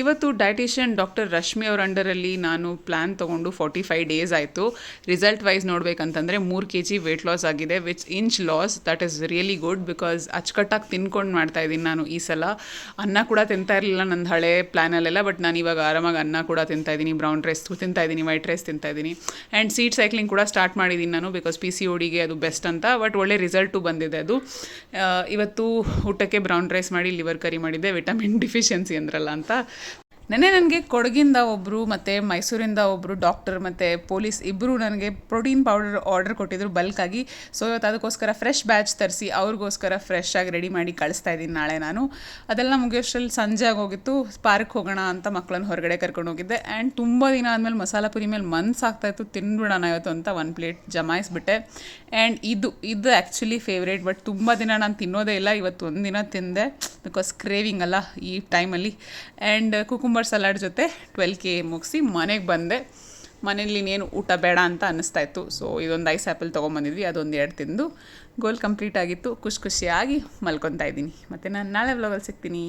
ಇವತ್ತು dietitian doctor Rashmi ಅವ್ರ ಅಂಡರಲ್ಲಿ ನಾನು ಪ್ಲ್ಯಾನ್ ತೊಗೊಂಡು 45 ಡೇಸ್ ಆಯಿತು. ರಿಸಲ್ಟ್ ವೈಸ್ ನೋಡಬೇಕಂತಂದರೆ 3 kg ವೆಯ್ಟ್ ಲಾಸ್ ಆಗಿದೆ, which inch loss. That is really good because ಅಚ್ಚುಕಟ್ಟಾಗಿ ತಿನ್ಕೊಂಡು ಮಾಡ್ತಾಯಿದ್ದೀನಿ ನಾನು ಈ ಸಲ. ಅನ್ನ ಕೂಡ ತಿಂತಾ ಇರಲಿಲ್ಲ ನಂದು ಹಳೆ ಪ್ಲ್ಯಾನಲ್ಲೆಲ್ಲ, ಬಟ್ ನಾನು ಇವಾಗ ಆರಾಮಾಗಿ ಅನ್ನ ಕೂಡ ತಿಂತಾಯಿದ್ದೀನಿ, ಬ್ರೌನ್ ರೈಸ್ ತಿಂತಾಯಿದ್ದೀನಿ, ವೈಟ್ ರೈಸ್ ತಿಂತಾಯಿದ್ದೀನಿ. ಆ್ಯಂಡ್ ಸೀಡ್ ಸೈಕ್ಲಿಂಗ್ ಕೂಡ ಸ್ಟಾರ್ಟ್ ಮಾಡಿದ್ದೀನಿ ನಾನು, ಬಿಕಾಸ್ PCODಗೆ ಅದು ಬೆಸ್ಟ್ ಅಂತ. ಬಟ್ ಒಳ್ಳೆ ರಿಸಲ್ಟು ಬಂದಿದೆ ಅದು. ಇವತ್ತು ಊಟಕ್ಕೆ ಬ್ರೌನ್ ರೈಸ್ ಮಾಡಿ ಲಿವರ್ ಕರಿ ಮಾಡಿದ್ದೆ, ವಿಟಮಿನ್ ಡಿಫಿಷಿಯನ್ಸಿ ಅಂದ್ರಲ್ಲ ಅಂತ. ನೆನ್ನೆ ನನಗೆ ಕೊಡಗಿಂದ ಒಬ್ಬರು ಮತ್ತು ಮೈಸೂರಿಂದ ಒಬ್ಬರು ಡಾಕ್ಟರ್ ಮತ್ತು ಪೊಲೀಸ್ ಇಬ್ಬರು ನನಗೆ ಪ್ರೋಟೀನ್ ಪೌಡರ್ ಆರ್ಡರ್ ಕೊಟ್ಟಿದ್ರು ಬಲ್ಕಾಗಿ. ಸೊ ಇವತ್ತು ಅದಕ್ಕೋಸ್ಕರ ಫ್ರೆಶ್ ಬ್ಯಾಚ್ ತರಿಸಿ ಅವ್ರಿಗೋಸ್ಕರ ಫ್ರೆಶ್ ಆಗಿ ರೆಡಿ ಮಾಡಿ ಕಳಿಸ್ತಾ ಇದ್ದೀನಿ ನಾಳೆ ನಾನು. ಅದೆಲ್ಲ ಮುಗಿಯೋಷ್ಟರಲ್ಲಿ ಸಂಜೆ ಆಗೋಗಿತ್ತು. ಪಾರ್ಕ್ ಹೋಗೋಣ ಅಂತ ಮಕ್ಕಳನ್ನ ಹೊರಗಡೆ ಕರ್ಕೊಂಡು ಹೋಗಿದ್ದೆ. ಆ್ಯಂಡ್ ತುಂಬ ದಿನ ಆದಮೇಲೆ ಮಸಾಲ ಪುರಿ ಮೇಲೆ ಮನಸ್ಸಾಗ್ತಾಯಿತ್ತು ತಿಂದ್ಬಿಡೋಣ ಇವತ್ತು ಅಂತ 1 ಪ್ಲೇಟ್ ಜಮಾಯಿಸ್ಬಿಟ್ಟೆ. ಆ್ಯಂಡ್ ಇದು ಆ್ಯಕ್ಚುಲಿ ಫೇವ್ರೇಟ್, ಬಟ್ ತುಂಬ ದಿನ ನಾನು ತಿನ್ನೋದೇ ಇಲ್ಲ. ಇವತ್ತು ಒಂದು ದಿನ ತಿಂದೆ ಬಿಕಾಸ್ ಕ್ರೇವಿಂಗ್ ಅಲ್ಲ ಈ ಟೈಮಲ್ಲಿ. ಆ್ಯಂಡ್ ಕುಕುಂಬರ್ ಸಲಾಡ್ ಜೊತೆ 12 kg ಮುಗಿಸಿ ಮನೆಗೆ ಬಂದೆ. ಮನೇಲಿ ಇನ್ನೇನು ಊಟ ಬೇಡ ಅಂತ ಅನ್ನಿಸ್ತಾಯಿತ್ತು. ಸೊ ಇದೊಂದು ಐಸ್ ಆ್ಯಪಲ್ ತೊಗೊಂಬಂದಿದ್ವಿ, ಅದೊಂದು 2 ತಿಂದು ಗೋಲ್ ಕಂಪ್ಲೀಟ್ ಆಗಿತ್ತು. ಖುಷಿಯಾಗಿ ಮಲ್ಕೊತಾ ಇದ್ದೀನಿ. ಮತ್ತು ನಾನು ನಾಳೆ ವ್ಲಾಗಲ್ಲಿ ಸಿಗ್ತೀನಿ.